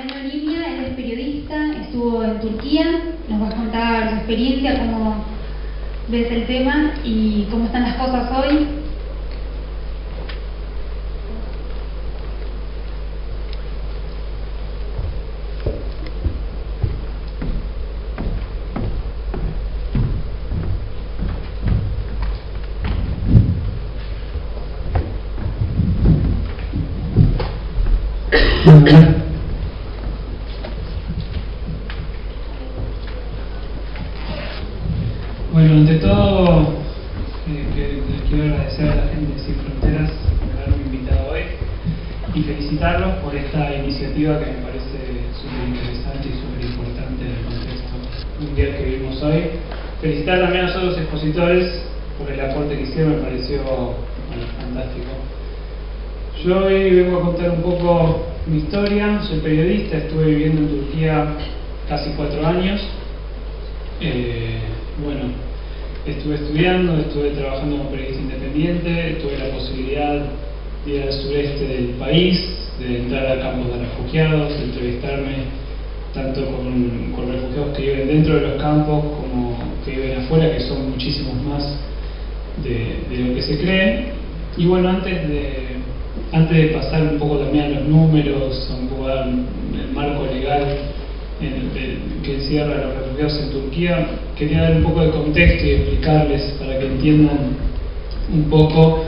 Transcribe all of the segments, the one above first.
Bueno, Lilia, él es periodista, estuvo en Turquía, nos va a contar su experiencia, cómo ves el tema y cómo están las cosas hoy. Bueno, ante todo, les quiero agradecer a la gente de Sin Fronteras por haberme invitado hoy y felicitarlos por esta iniciativa que me parece súper interesante y súper importante en el contexto mundial que vivimos hoy. Felicitar también a todos los expositores por el aporte que hicieron, me pareció fantástico. Yo hoy vengo a contar un poco mi historia. Soy periodista, estuve viviendo en Turquía casi 4 años. Bueno, estuve estudiando, estuve trabajando como periodista independiente, tuve la posibilidad de ir al sureste del país, de entrar a campos de refugiados, de entrevistarme tanto con refugiados que viven dentro de los campos como que viven afuera, que son muchísimos más de lo que se cree. Y bueno, antes de pasar un poco también a los números, un poco al marco legal que encierra a los refugiados en Turquía, quería dar un poco de contexto y explicarles para que entiendan un poco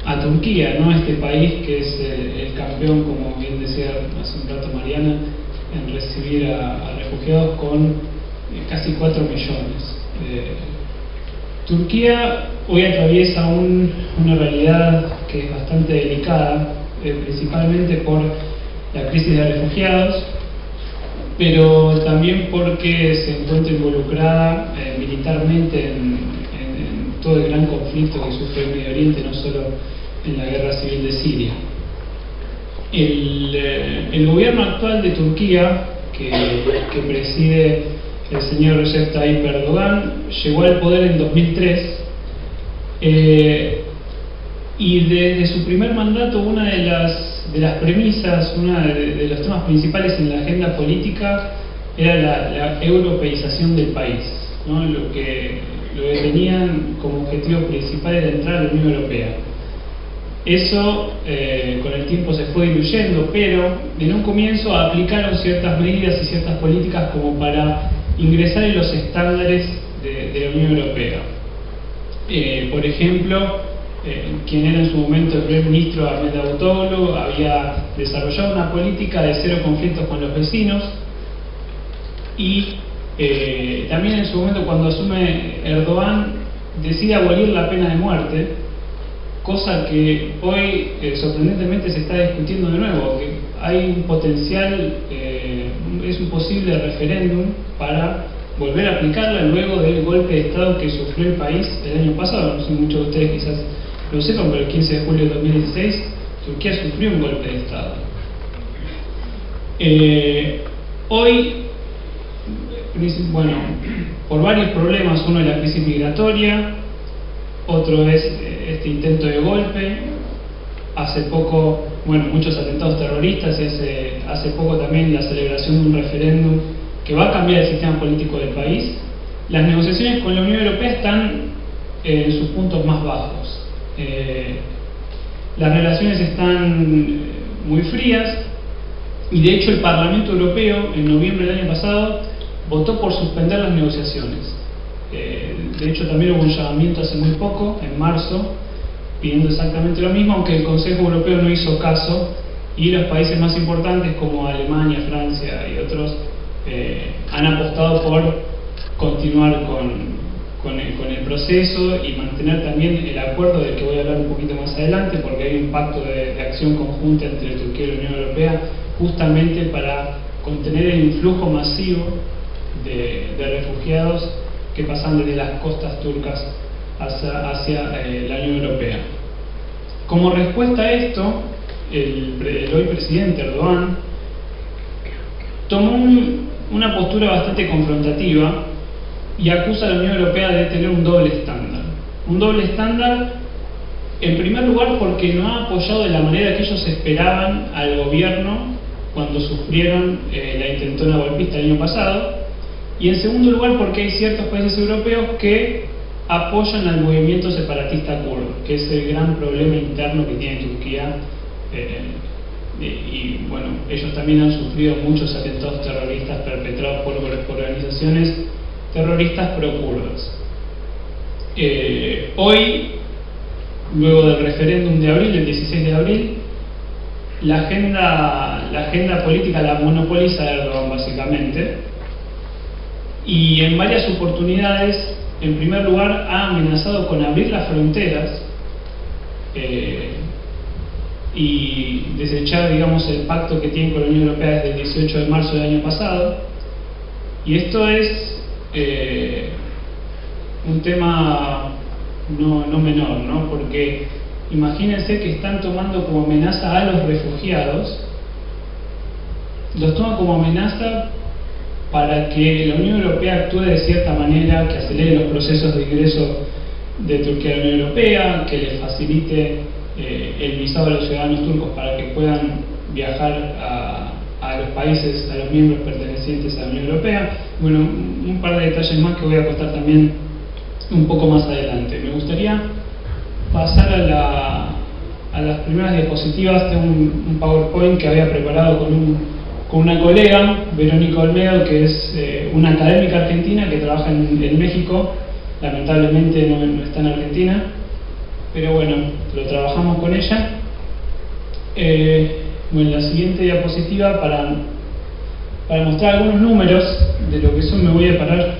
a Turquía, ¿no? Este país que es el campeón, como bien decía hace un rato Mariana, en recibir a refugiados con casi 4 millones. Turquía hoy atraviesa una realidad que es bastante delicada, principalmente por la crisis de refugiados, pero también porque se encuentra involucrada militarmente en todo el gran conflicto que sufre el Medio Oriente, no solo en la guerra civil de Siria. El gobierno actual de Turquía, que preside el señor Recep Tayyip Erdogan, llegó al poder en 2003 y desde su primer mandato una de las premisas, uno de los temas principales en la agenda política era la europeización del país, ¿no? Lo que tenían como objetivo principal era entrar a la Unión Europea. Eso con el tiempo se fue diluyendo, pero en un comienzo aplicaron ciertas medidas y ciertas políticas como para ingresar en los estándares de la Unión Europea. Por ejemplo, quien era en su momento el primer ministro Ahmet Davutoğlu había desarrollado una política de cero conflictos con los vecinos y también en su momento, cuando asume Erdogan, decide abolir la pena de muerte, cosa que hoy sorprendentemente se está discutiendo de nuevo, que hay un potencial, es un posible referéndum para volver a aplicarla luego del golpe de Estado que sufrió el país el año pasado. No sé, muchos de ustedes quizás lo sepan, pero el 15 de julio de 2016 Turquía sufrió un golpe de Estado. Hoy, bueno, por varios problemas, uno es la crisis migratoria, otro es este intento de golpe, hace poco, bueno, muchos atentados terroristas y hace poco también la celebración de un referéndum que va a cambiar el sistema político del país. Las negociaciones con la Unión Europea están en sus puntos más bajos. Las relaciones están muy frías y de hecho el Parlamento Europeo en noviembre del año pasado votó por suspender las negociaciones. De hecho también hubo un llamamiento hace muy poco, en marzo, pidiendo exactamente lo mismo, aunque el Consejo Europeo no hizo caso y los países más importantes como Alemania, Francia y otros han apostado por continuar con el proceso y mantener también el acuerdo del que voy a hablar un poquito más adelante, porque hay un pacto de acción conjunta entre Turquía y la Unión Europea justamente para contener el influjo masivo de refugiados que pasan desde las costas turcas hacia la Unión Europea. Como respuesta a esto, el hoy presidente Erdogan tomó una postura bastante confrontativa y acusa a la Unión Europea de tener un doble estándar. Un doble estándar, en primer lugar, porque no ha apoyado de la manera que ellos esperaban al gobierno cuando sufrieron la intentona golpista el año pasado, y en segundo lugar porque hay ciertos países europeos que apoyan al movimiento separatista kurdo, que es el gran problema interno que tiene Turquía, y bueno, ellos también han sufrido muchos atentados terroristas perpetrados por organizaciones terroristas pro-kurdas. Hoy, luego del referéndum de abril, el 16 de abril, la agenda política la monopoliza Erdogan básicamente, y en varias oportunidades, en primer lugar, ha amenazado con abrir las fronteras y desechar, digamos, el pacto que tiene con la Unión Europea desde el 18 de marzo del año pasado. Y esto es un tema no menor, ¿no? Porque imagínense que están tomando como amenaza a los refugiados, los toman como amenaza para que la Unión Europea actúe de cierta manera, que acelere los procesos de ingreso de Turquía a la Unión Europea, que les facilite el visado a los ciudadanos turcos para que puedan viajar a los países, a los miembros pertenecientes a la Unión Europea. Bueno, un par de detalles más que voy a contar también un poco más adelante. Me gustaría pasar a las primeras diapositivas de un PowerPoint que había preparado con una colega, Verónica Olmedo, que es una académica argentina que trabaja en México. Lamentablemente no está en Argentina, pero bueno, lo trabajamos con ella. Bueno, la siguiente diapositiva, para mostrar algunos números de lo que son, me voy a parar.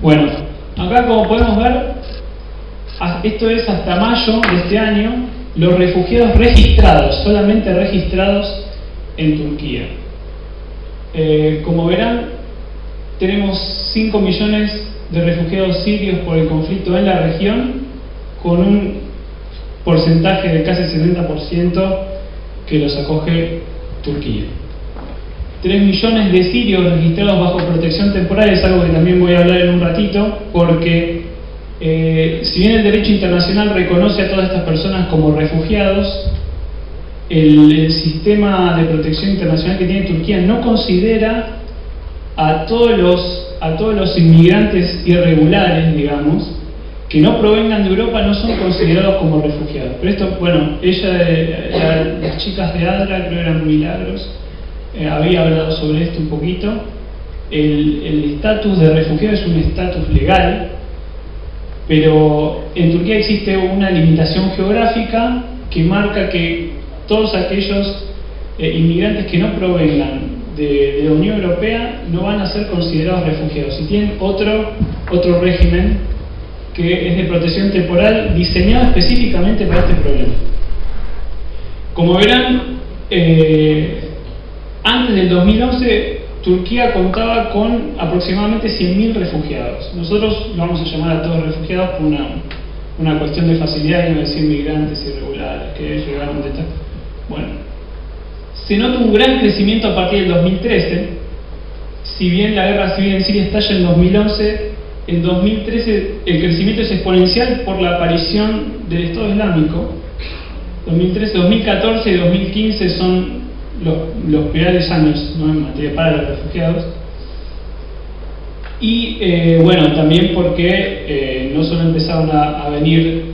Bueno, acá como podemos ver, esto es hasta mayo de este año, los refugiados registrados, solamente registrados en Turquía. Como verán, tenemos 5 millones de refugiados sirios por el conflicto en la región, con un porcentaje de casi 70% que los acoge Turquía. 3 millones de sirios registrados bajo protección temporal, es algo que también voy a hablar en un ratito, porque si bien el derecho internacional reconoce a todas estas personas como refugiados, el sistema de protección internacional que tiene Turquía no considera a todos los inmigrantes irregulares, digamos, que no provengan de Europa, no son considerados como refugiados. Pero esto, bueno, las chicas de ADRA, creo que eran Milagros, había hablado sobre esto un poquito. El estatus de refugiado es un estatus legal, pero en Turquía existe una limitación geográfica que marca que todos aquellos inmigrantes que no provengan de la Unión Europea no van a ser considerados refugiados, y tienen otro régimen que es de protección temporal diseñado específicamente para este problema. Como verán, antes del 2011 Turquía contaba con aproximadamente 100.000 refugiados. Nosotros lo vamos a llamar a todos refugiados por una cuestión de facilidad y no decir migrantes irregulares que llegaron de tal. Bueno, se nota un gran crecimiento a partir del 2013. Si bien la guerra civil en Siria estalla en 2011, en 2013 el crecimiento es exponencial por la aparición del Estado Islámico. 2013, 2014 y 2015 son los peores años, ¿no?, en materia para los refugiados. Y bueno, también porque no solo empezaron a venir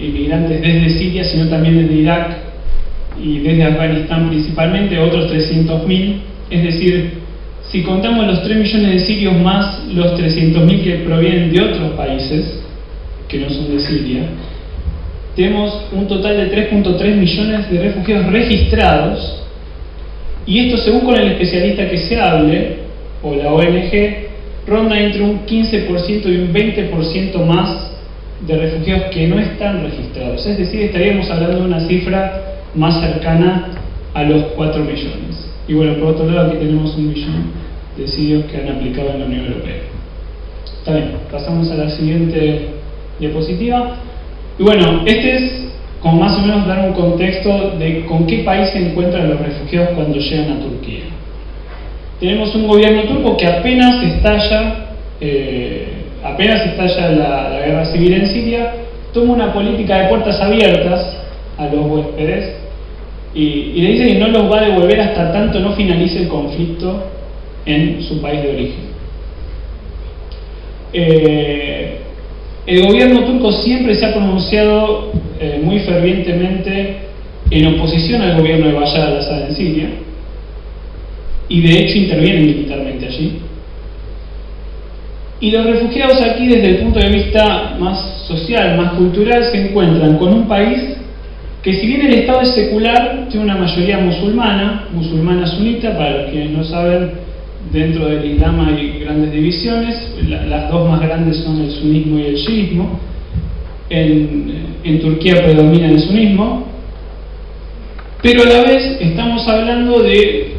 inmigrantes desde Siria, sino también desde Irak y desde Afganistán principalmente, otros 300.000. Es decir, si contamos los 3 millones de sirios más los 300.000 que provienen de otros países que no son de Siria, tenemos un total de 3.3 millones de refugiados registrados. Y esto, según con el especialista que se hable, o la ONG, ronda entre un 15% y un 20% más de refugiados que no están registrados. Es decir, estaríamos hablando de una cifra más cercana a los 4 millones. Y bueno, por otro lado, aquí tenemos 1 millón de sirios que han aplicado en la Unión Europea. Está bien, pasamos a la siguiente diapositiva. Y bueno, este es como más o menos dar un contexto de con qué país se encuentran los refugiados cuando llegan a Turquía. Tenemos un gobierno turco que apenas estalla la guerra civil en Siria, toma una política de puertas abiertas, a los huéspedes y le dice que no los va a devolver hasta tanto no finalice el conflicto en su país de origen. El gobierno turco siempre se ha pronunciado muy fervientemente en oposición al gobierno de Bashar al-Assad en Siria, y de hecho interviene militarmente allí. Y los refugiados aquí, desde el punto de vista más social, más cultural, se encuentran con un país que, si bien el Estado es secular, tiene una mayoría musulmana sunita. Para los que no saben, dentro del Islam hay grandes divisiones, las dos más grandes son el sunismo y el chiismo. En Turquía predomina el sunismo, pero a la vez estamos hablando de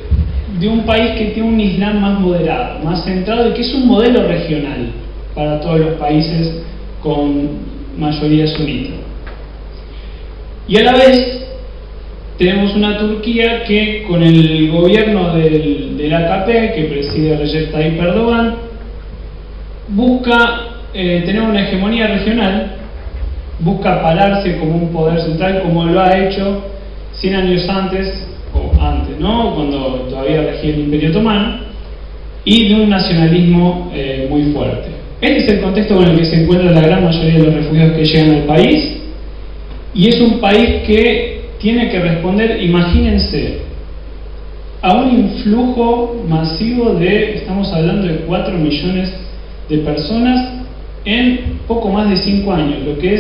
un país que tiene un Islam más moderado, más centrado, y que es un modelo regional para todos los países con mayoría sunita. Y a la vez tenemos una Turquía que, con el gobierno del AKP, que preside Recep Tayyip Erdogan, busca tener una hegemonía regional, busca pararse como un poder central, como lo ha hecho 100 años antes, ¿no? Cuando todavía regía el Imperio Otomano, y de un nacionalismo muy fuerte. Este es el contexto en el que se encuentra la gran mayoría de los refugiados que llegan al país, y es un país que tiene que responder, imagínense, a un influjo masivo estamos hablando de 4 millones de personas en poco más de 5 años, lo que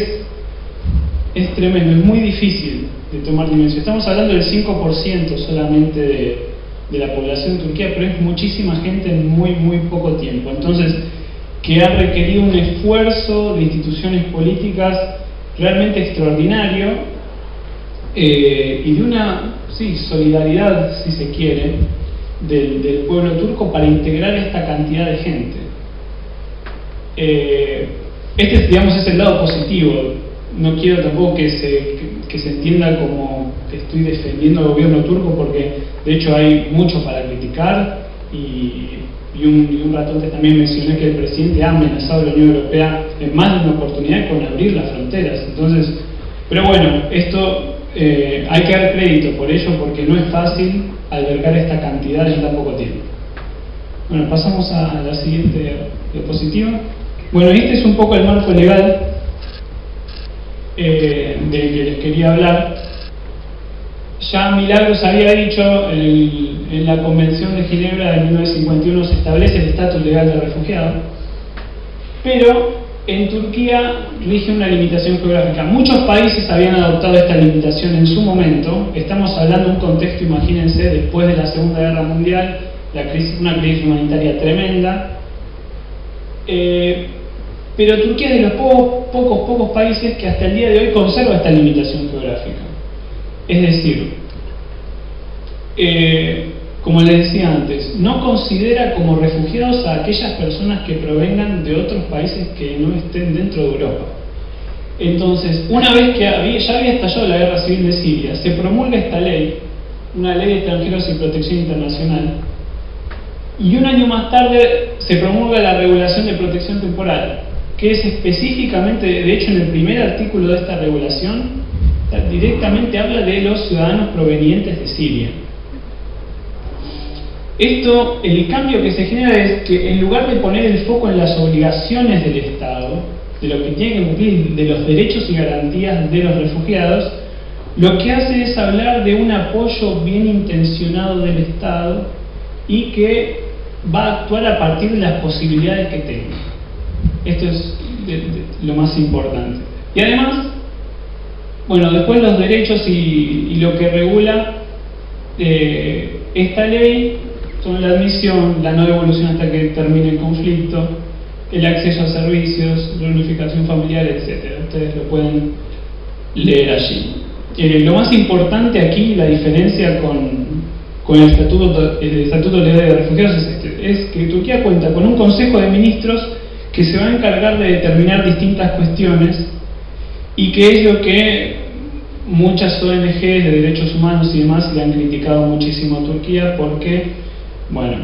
es tremendo, es muy difícil de tomar dimensión. Estamos hablando del 5% solamente de la población de Turquía, pero es muchísima gente en muy poco tiempo. Entonces, que ha requerido un esfuerzo de instituciones políticas realmente extraordinario, y de una solidaridad, si se quiere, del pueblo turco para integrar esta cantidad de gente. Este, digamos, es el lado positivo. No quiero tampoco que se entienda como que estoy defendiendo al gobierno turco, porque de hecho hay mucho para criticar, y un rato antes también mencioné que el presidente ha amenazado a la Unión Europea en más de una oportunidad con abrir las fronteras. Entonces, pero bueno, esto hay que dar crédito por ello, porque no es fácil albergar esta cantidad en tan poco tiempo. Bueno, pasamos a la siguiente diapositiva. Bueno, este es un poco el marco legal del que les quería hablar. Ya Milagros había dicho, en la Convención de Ginebra de 1951 se establece el estatus legal de refugiado, pero en Turquía rige una limitación geográfica. Muchos países habían adoptado esta limitación en su momento. Estamos hablando de un contexto, imagínense, después de la Segunda Guerra Mundial, una crisis humanitaria tremenda. Pero Turquía es de los pocos países que hasta el día de hoy conserva esta limitación geográfica. Es decir, como les decía antes, no considera como refugiados a aquellas personas que provengan de otros países que no estén dentro de Europa. Entonces, una vez que ya había estallado la guerra civil de Siria, se promulga esta ley, una ley de extranjeros y protección internacional, y un año más tarde se promulga la regulación de protección temporal, que es específicamente, de hecho en el primer artículo de esta regulación, directamente habla de los ciudadanos provenientes de Siria. Esto, el cambio que se genera es que, en lugar de poner el foco en las obligaciones del Estado, de lo que tiene que cumplir, de los derechos y garantías de los refugiados, lo que hace es hablar de un apoyo bien intencionado del Estado, y que va a actuar a partir de las posibilidades que tenga. Esto es lo más importante. Y además, bueno, después los derechos y lo que regula esta ley son la admisión, la no devolución hasta que termine el conflicto, el acceso a servicios, reunificación familiar, etc. Ustedes lo pueden leer allí. Lo más importante aquí, la diferencia con el Estatuto Legal de Refugiados, es que Turquía cuenta con un Consejo de Ministros que se va a encargar de determinar distintas cuestiones, y que es lo que muchas ONG de derechos humanos y demás le han criticado muchísimo a Turquía, porque, bueno,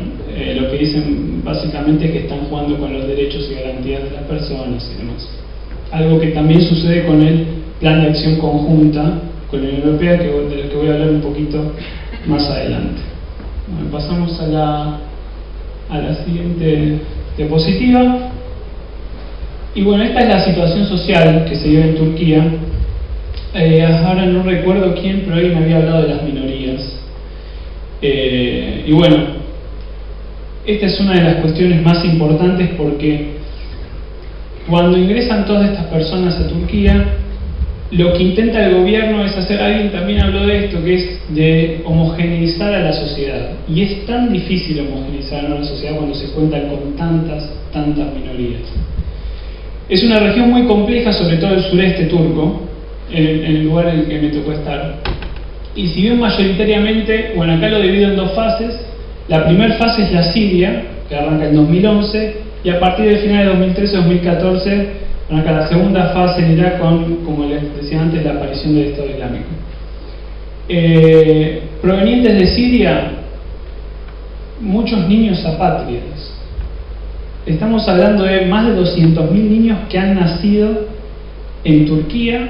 lo que dicen básicamente es que están jugando con los derechos y garantías de las personas y demás. Algo que también sucede con el Plan de Acción Conjunta con la Unión Europea, de lo que voy a hablar un poquito más adelante. Bueno, pasamos a la siguiente diapositiva. Y bueno, esta es la situación social que se vive en Turquía. Ahora no recuerdo quién, pero alguien había hablado de las minorías. Y bueno, esta es una de las cuestiones más importantes porque cuando ingresan todas estas personas a Turquía, lo que intenta el gobierno es hacer, alguien también habló de esto, que es de homogeneizar a la sociedad. Y es tan difícil homogeneizar a una sociedad cuando se cuentan con tantas minorías. Es una región muy compleja, sobre todo el sureste turco, en el lugar en el que me tocó estar. Y si bien mayoritariamente, bueno, acá lo divido en dos fases. La primera fase es la siria, que arranca en 2011, y a partir del final de 2013-2014 arranca la segunda fase en Irak con, como les decía antes, la aparición del Estado Islámico. Provenientes de Siria, muchos niños apátridas. Estamos hablando de más de 200.000 niños que han nacido en Turquía,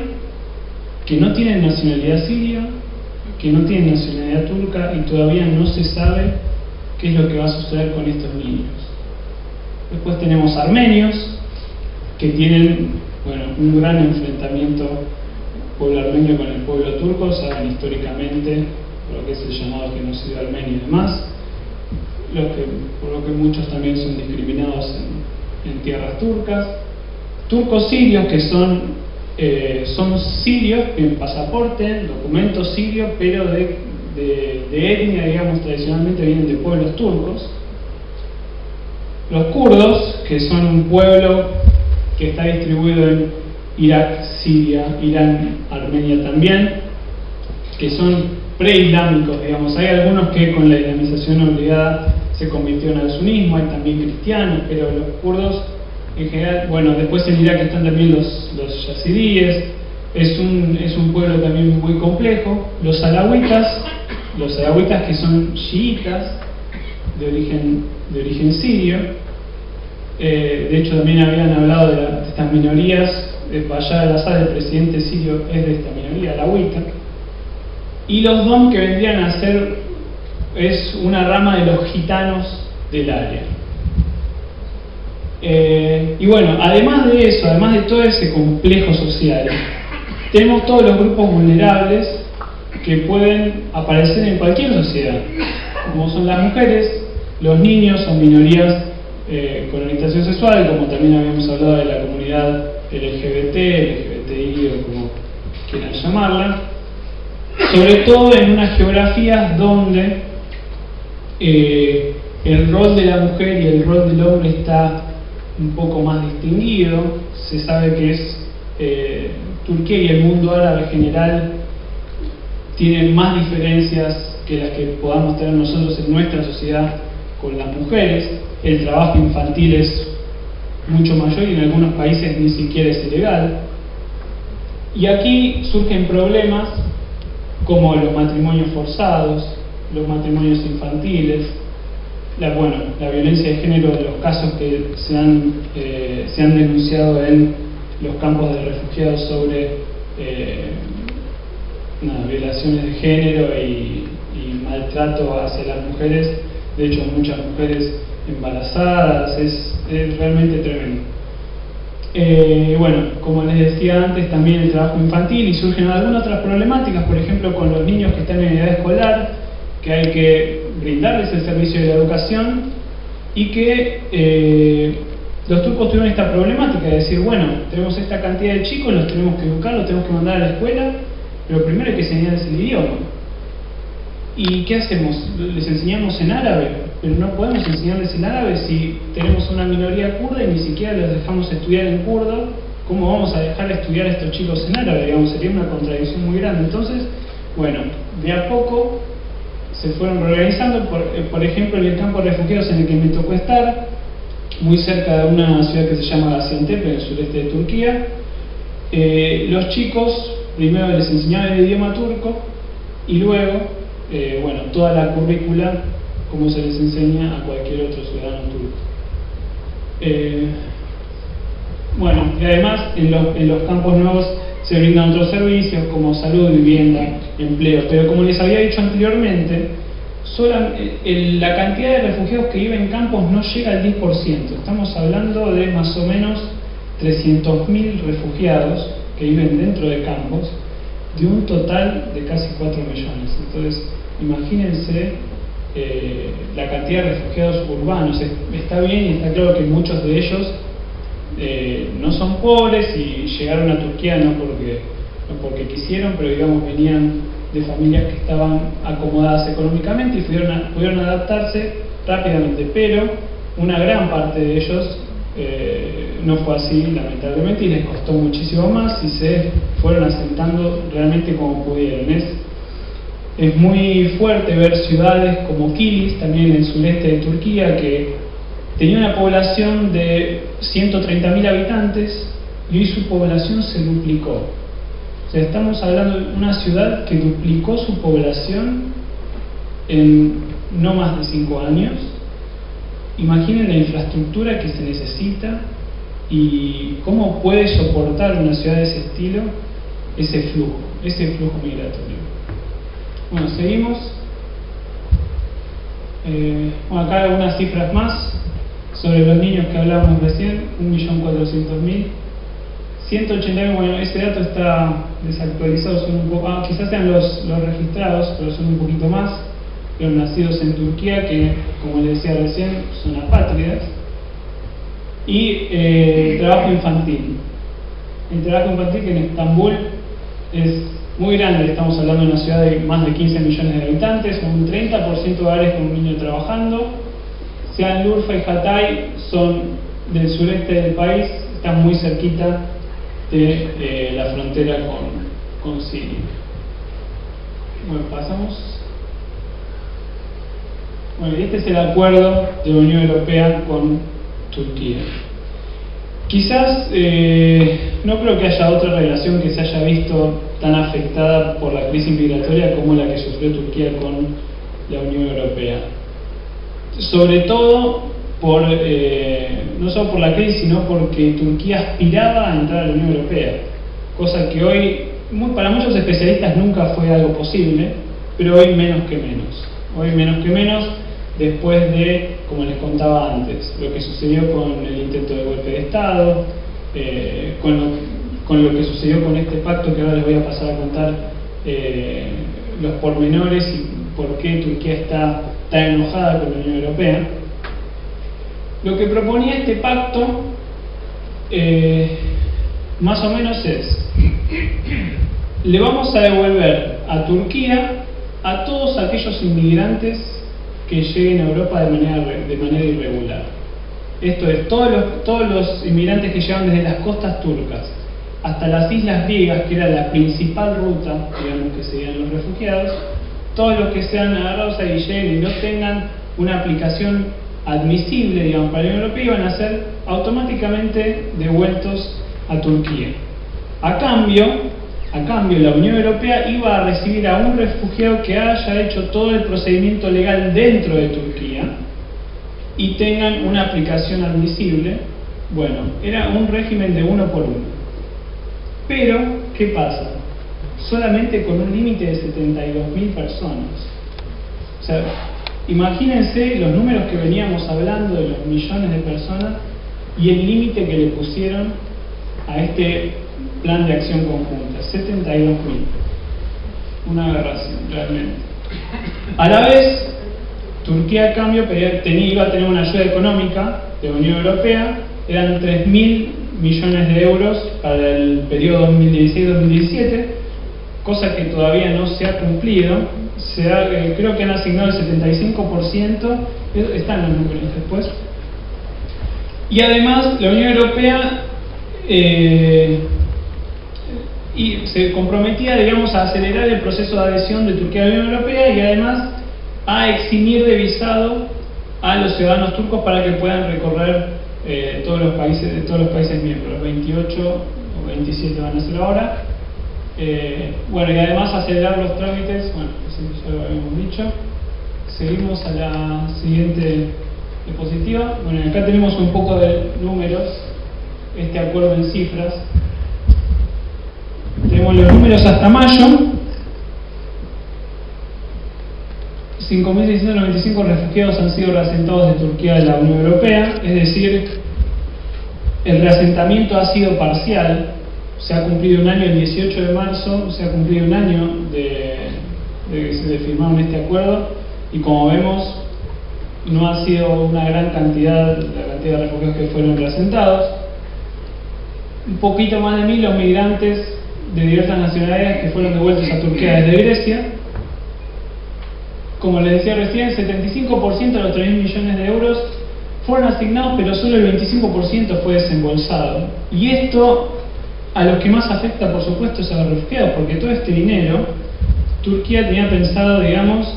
que no tienen nacionalidad siria, que no tienen nacionalidad turca, y todavía no se sabe qué es lo que va a suceder con estos niños. Después tenemos armenios, que tienen, bueno, un gran enfrentamiento pueblo armenio con el pueblo turco, saben históricamente por lo que es el llamado genocidio armenio y demás, por lo que muchos también son discriminados en tierras turcas. Turcos sirios, que son sirios en pasaporte, documentos sirios, pero de etnia, digamos, tradicionalmente vienen de pueblos turcos. Los kurdos, que son un pueblo que está distribuido en Irak, Siria, Irán, Armenia también, que son preislámicos, digamos. Hay algunos que con la islamización obligada se convirtieron al sunismo, hay también cristianos, pero los kurdos en general, bueno, después en Irak están también los yazidíes. Es un pueblo también muy complejo. Los alawitas que son chiitas de origen sirio. De hecho también habían hablado de estas minorías. Bashar al-Assad, el presidente sirio, es de esta minoría alawita. Y los dom, que vendrían a ser, es una rama de los gitanos del área. Y bueno, además de eso, además de todo ese complejo social, tenemos todos los grupos vulnerables que pueden aparecer en cualquier sociedad, como son las mujeres, los niños, son minorías con orientación sexual, como también habíamos hablado de la comunidad LGBT, LGBTI o como quieran llamarla, sobre todo en unas geografías donde el rol de la mujer y el rol del hombre está un poco más distinguido. Se sabe que es Turquía y el mundo árabe en general tienen más diferencias que las que podamos tener nosotros en nuestra sociedad con las mujeres. El trabajo infantil es mucho mayor y en algunos países ni siquiera es ilegal. Y aquí surgen problemas como los matrimonios forzados, los matrimonios infantiles, la violencia de género, de los casos que se han denunciado en los campos de refugiados sobre violaciones de género y maltrato hacia las mujeres. De hecho, muchas mujeres embarazadas, es realmente tremendo. Bueno, como les decía antes, también el trabajo infantil, y surgen algunas otras problemáticas, por ejemplo con los niños que están en edad escolar, que hay que brindarles el servicio de la educación, y que los turcos tuvieron esta problemática de decir, bueno, tenemos esta cantidad de chicos, los tenemos que educar, los tenemos que mandar a la escuela, pero primero hay que enseñarles el idioma. ¿Y qué hacemos? ¿Les enseñamos en árabe? Pero no podemos enseñarles en árabe si tenemos una minoría kurda y ni siquiera los dejamos estudiar en kurdo. ¿Cómo vamos a dejar estudiar a estos chicos en árabe? Digamos, sería una contradicción muy grande. Entonces, bueno, de a poco se fueron reorganizando. Por ejemplo, en el campo de refugiados en el que me tocó estar, muy cerca de una ciudad que se llama Gaziantep, en el sureste de Turquía, los chicos primero les enseñaban el idioma turco y luego toda la currícula como se les enseña a cualquier otro ciudadano turco. Y además en los campos nuevos se brindan otros servicios como salud, vivienda, empleo. Pero como les había dicho anteriormente, la cantidad de refugiados que viven en campos no llega al 10%. Estamos hablando de más o menos 300.000 refugiados que viven dentro de campos, de un total de casi 4 millones. Entonces, imagínense la cantidad de refugiados urbanos. Está bien y está claro que muchos de ellos no son pobres y llegaron a Turquía no porque quisieron, pero digamos venían de familias que estaban acomodadas económicamente y pudieron adaptarse rápidamente, pero una gran parte de ellos no fue así, lamentablemente, y les costó muchísimo más y se fueron asentando realmente como pudieron. Es muy fuerte ver ciudades como Kilis, también en el sureste de Turquía, que tenía una población de 130.000 habitantes y hoy su población se duplicó. O sea, estamos hablando de una ciudad que duplicó su población en no más de 5 años. Imaginen la infraestructura que se necesita y cómo puede soportar una ciudad de ese estilo ese flujo migratorio. Bueno, seguimos. Bueno, acá algunas cifras más sobre los niños que hablábamos recién: 1.400.000. 189, bueno, ese dato está desactualizado, son un poco, quizás sean los registrados, pero son un poquito más. Los nacidos en Turquía, que como les decía recién, son apátridas. Y trabajo infantil. El trabajo infantil, que en Estambul es muy grande, estamos hablando de una ciudad de más de 15 millones de habitantes, con un 30% de hogares con un niño trabajando. Şanlıurfa y Hatay son del sureste del país, están muy cerquita de la frontera con Siria. Bueno, pasamos. Bueno, este es el acuerdo de la Unión Europea con Turquía. Quizás no creo que haya otra relación que se haya visto tan afectada por la crisis migratoria como la que sufrió Turquía con la Unión Europea. Sobre todo no solo por la crisis, sino porque Turquía aspiraba a entrar a la Unión Europea, cosa que hoy, para muchos especialistas, nunca fue algo posible, pero hoy menos que menos. Hoy menos que menos, después de, como les contaba antes, lo que sucedió con el intento de golpe de Estado, con lo que sucedió con este pacto que ahora les voy a pasar a contar los pormenores y por qué Turquía está tan enojada con la Unión Europea. Lo que proponía este pacto más o menos es: le vamos a devolver a Turquía a todos aquellos inmigrantes que lleguen a Europa de manera irregular. Esto es, todos los inmigrantes que llegan desde las costas turcas hasta las islas griegas, que era la principal ruta, digamos, que seguían los refugiados, todos los que sean agarrados ahí, lleguen y no tengan una aplicación admisible, digamos, para la Unión Europea, iban a ser automáticamente devueltos a Turquía. A cambio, la Unión Europea iba a recibir a un refugiado que haya hecho todo el procedimiento legal dentro de Turquía y tengan una aplicación admisible. Bueno, era un régimen de 1 por 1. Pero, ¿qué pasa? Solamente con un límite de 72.000 personas. O sea, imagínense los números que veníamos hablando de los millones de personas y el límite que le pusieron a este plan de acción conjunta: 72.000. Una aberración, realmente. A la vez, Turquía, a cambio, iba a tener una ayuda económica de la Unión Europea. Eran 3.000 millones de euros para el periodo 2016-2017, cosa que todavía no se ha cumplido. Creo que han asignado el 75%, están los números después. Y además, la Unión Europea se comprometía, digamos, a acelerar el proceso de adhesión de Turquía a la Unión Europea y además a eximir de visado a los ciudadanos turcos para que puedan recorrer todos los países miembros. Los 28 o 27 van a ser ahora. Bueno, y además acelerar los trámites. Bueno, eso ya lo habíamos dicho. Seguimos a la siguiente diapositiva. Bueno, acá tenemos un poco de números, este acuerdo en cifras. tenemos los números hasta mayo: 5.695 refugiados han sido reasentados de Turquía de la Unión Europea, es decir, el reasentamiento ha sido parcial. Se ha cumplido un año, el 18 de marzo, se ha cumplido un año de que se firmaron este acuerdo, y como vemos, no ha sido una gran cantidad la cantidad de refugiados que fueron reasentados. Un poquito más de 1.000 los migrantes de diversas nacionalidades que fueron devueltos a Turquía desde Grecia. Como les decía recién, 75% de los 3.000 millones de euros fueron asignados, pero solo el 25% fue desembolsado. Y esto a los que más afecta, por supuesto, es a los refugiados, porque todo este dinero Turquía tenía pensado, digamos,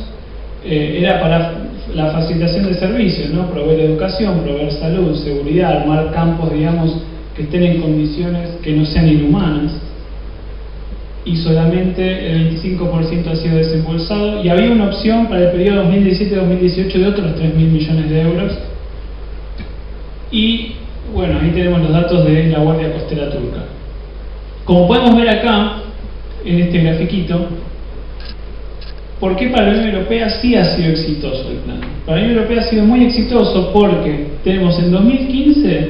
era para la facilitación de servicios, ¿no? Proveer educación, proveer salud, seguridad, armar campos, digamos, que estén en condiciones que no sean inhumanas. Y solamente el 25% ha sido desembolsado, y había una opción para el periodo 2017-2018 de otros 3.000 millones de euros. Y bueno, ahí tenemos los datos de la Guardia Costera Turca. Como podemos ver acá, en este grafiquito, ¿por qué para la Unión Europea sí ha sido exitoso el plan? Para la Unión Europea ha sido muy exitoso porque tenemos en 2015,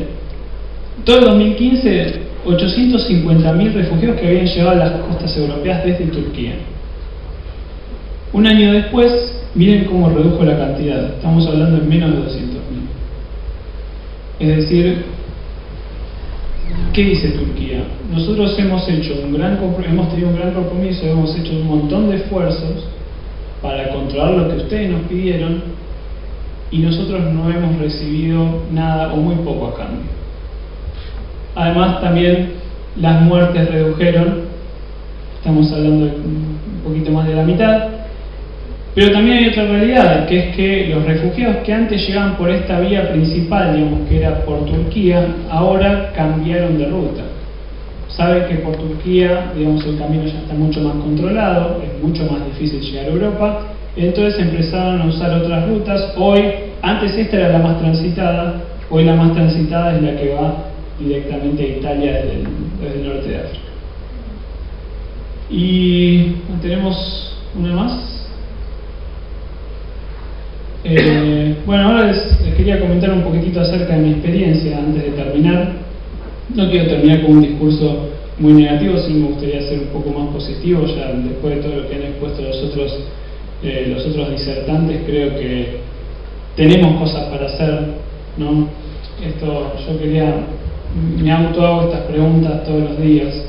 todo el 2015, 850.000 refugiados que habían llegado a las costas europeas desde Turquía. Un año después, miren cómo redujo la cantidad, estamos hablando en menos de 200.000. Es decir, ¿qué dice Turquía? Nosotros hemos tenido un gran compromiso, hemos hecho un montón de esfuerzos para controlar lo que ustedes nos pidieron, y nosotros no hemos recibido nada o muy poco a cambio. Además, también las muertes redujeron, estamos hablando de un poquito más de la mitad. Pero también hay otra realidad, que es que los refugiados que antes llegaban por esta vía principal, digamos que era por Turquía, ahora cambiaron de ruta. Saben que por Turquía, digamos, el camino ya está mucho más controlado, es mucho más difícil llegar a Europa, entonces empezaron a usar otras rutas. Hoy, antes esta era la más transitada, hoy la más transitada es la que va directamente a Italia desde el norte de África. Y tenemos una más. Bueno, ahora les quería comentar un poquitito acerca de mi experiencia antes de terminar. No quiero terminar con un discurso muy negativo, sino me gustaría ser un poco más positivo. Ya después de todo lo que han expuesto los otros disertantes, creo que tenemos cosas para hacer, ¿no? Me hago estas preguntas todos los días.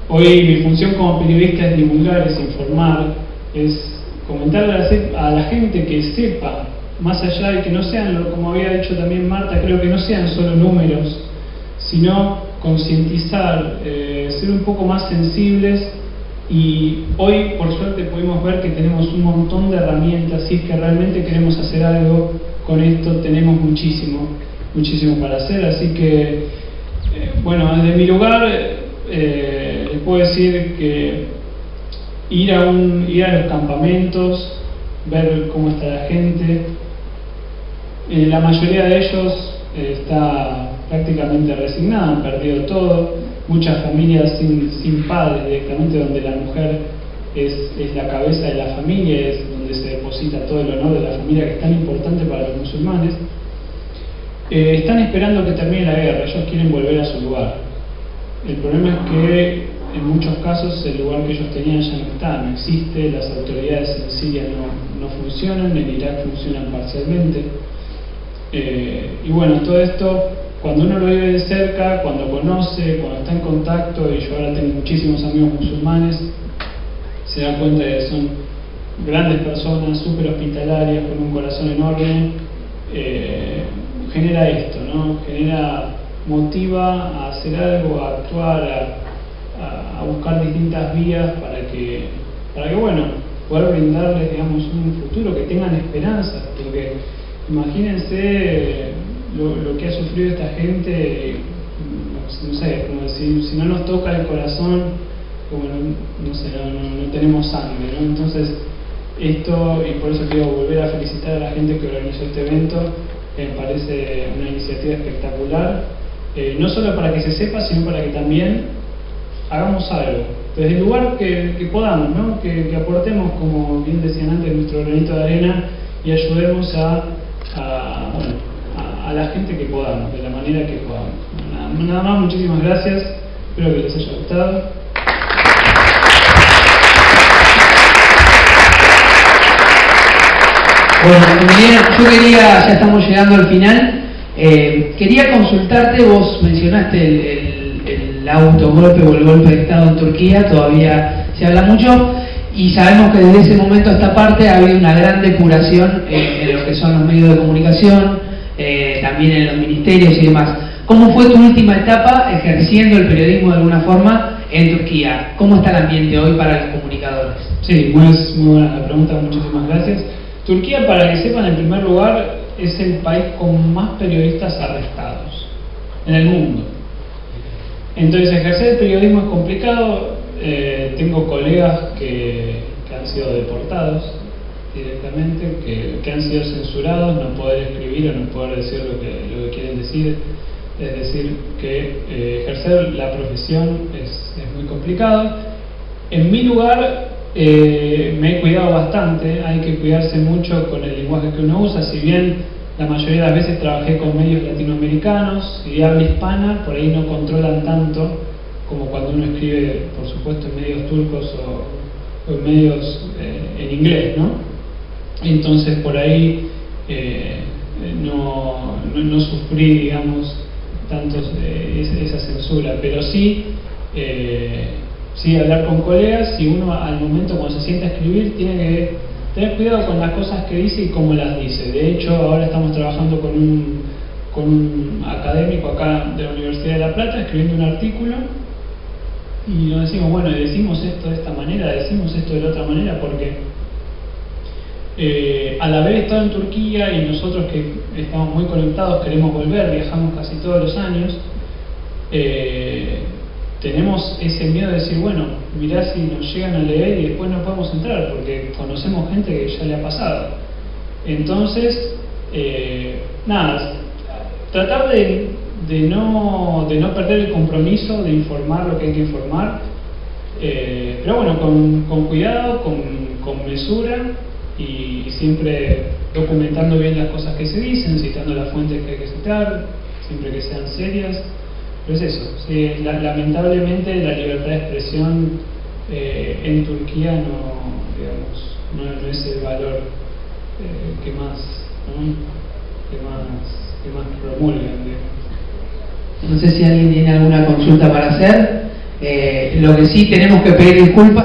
Hoy mi función como periodista es divulgar, es informar, es comentarle a la gente que sepa, más allá de que no sean, como había dicho también Marta, creo que no sean solo números, sino concientizar, ser un poco más sensibles. Y hoy, por suerte, pudimos ver que tenemos un montón de herramientas. Si es que realmente queremos hacer algo con esto, tenemos muchísimo para hacer. Así que, bueno, desde mi lugar, les puedo decir que ir a los campamentos, ver cómo está la gente. La mayoría de ellos está prácticamente resignada, han perdido todo. Muchas familias sin padres directamente, donde la mujer es la cabeza de la familia, es donde se deposita todo el honor de la familia, que es tan importante para los musulmanes. Están esperando que termine la guerra, ellos quieren volver a su lugar. El problema es que en muchos casos el lugar que ellos tenían ya no está, no existe, las autoridades en Siria no funcionan, en Irak funcionan parcialmente. Y bueno, todo esto, cuando uno lo vive de cerca, cuando conoce, cuando está en contacto, y yo ahora tengo muchísimos amigos musulmanes, se da cuenta de que son grandes personas, súper hospitalarias, con un corazón enorme. Genera esto, ¿no? Motiva a hacer algo, a actuar, a buscar distintas vías para que bueno, poder brindarles, digamos, un futuro, que tengan esperanza, porque imagínense lo que ha sufrido esta gente, no sé, como decir, si no nos toca el corazón, como no tenemos sangre, ¿no? Entonces, esto, y por eso quiero volver a felicitar a la gente que organizó este evento, que me parece una iniciativa espectacular, no solo para que se sepa, sino para que también hagamos algo, desde el lugar que podamos, ¿no? Que aportemos, como bien decían antes, nuestro granito de arena y ayudemos a la gente que podamos, de la manera que podamos. Nada más, muchísimas gracias, espero que les haya gustado. Bueno, Emiliano, yo quería, ya estamos llegando al final, quería consultarte, vos mencionaste el autogolpe o el golpe de Estado en Turquía, todavía se habla mucho, y sabemos que desde ese momento a esta parte ha habido una gran depuración en lo que son los medios de comunicación, también en los ministerios y demás. ¿Cómo fue tu última etapa ejerciendo el periodismo de alguna forma en Turquía? ¿Cómo está el ambiente hoy para los comunicadores? Sí, muy buena la pregunta, muchísimas gracias. Turquía, para que sepan, en primer lugar, es el país con más periodistas arrestados en el mundo. Entonces, ejercer el periodismo es complicado. Tengo colegas que han sido deportados directamente, que han sido censurados, no poder escribir o no poder decir lo que quieren decir. Es decir, que ejercer la profesión es muy complicado. En mi lugar, me he cuidado bastante. Hay que cuidarse mucho con el lenguaje que uno usa. Si bien la mayoría de las veces trabajé con medios latinoamericanos y de habla hispana, por ahí no controlan tanto como cuando uno escribe, por supuesto, en medios turcos o en medios en inglés, ¿no? Entonces por ahí no sufrí, digamos, tanto esa censura, pero sí hablar con colegas, y uno al momento cuando se sienta a escribir tiene que tener cuidado con las cosas que dice y cómo las dice. De hecho, ahora estamos trabajando con un académico acá de la Universidad de La Plata escribiendo un artículo, y nos decimos, bueno, decimos esto de esta manera, decimos esto de la otra manera, porque al haber estado en Turquía y nosotros que estamos muy conectados, queremos volver, viajamos casi todos los años, tenemos ese miedo de decir, bueno, mirá si nos llegan a leer y después no podemos entrar, porque conocemos gente que ya le ha pasado. Entonces, nada, tratar de no perder el compromiso de informar lo que hay que informar, pero bueno, con cuidado, con mesura, y siempre documentando bien las cosas que se dicen, citando las fuentes que hay que citar, siempre que sean serias. Pero es eso, sí, lamentablemente la libertad de expresión en Turquía no es el valor que más promulgan, digamos. No sé si alguien tiene alguna consulta para hacer. Lo que sí tenemos que pedir disculpas.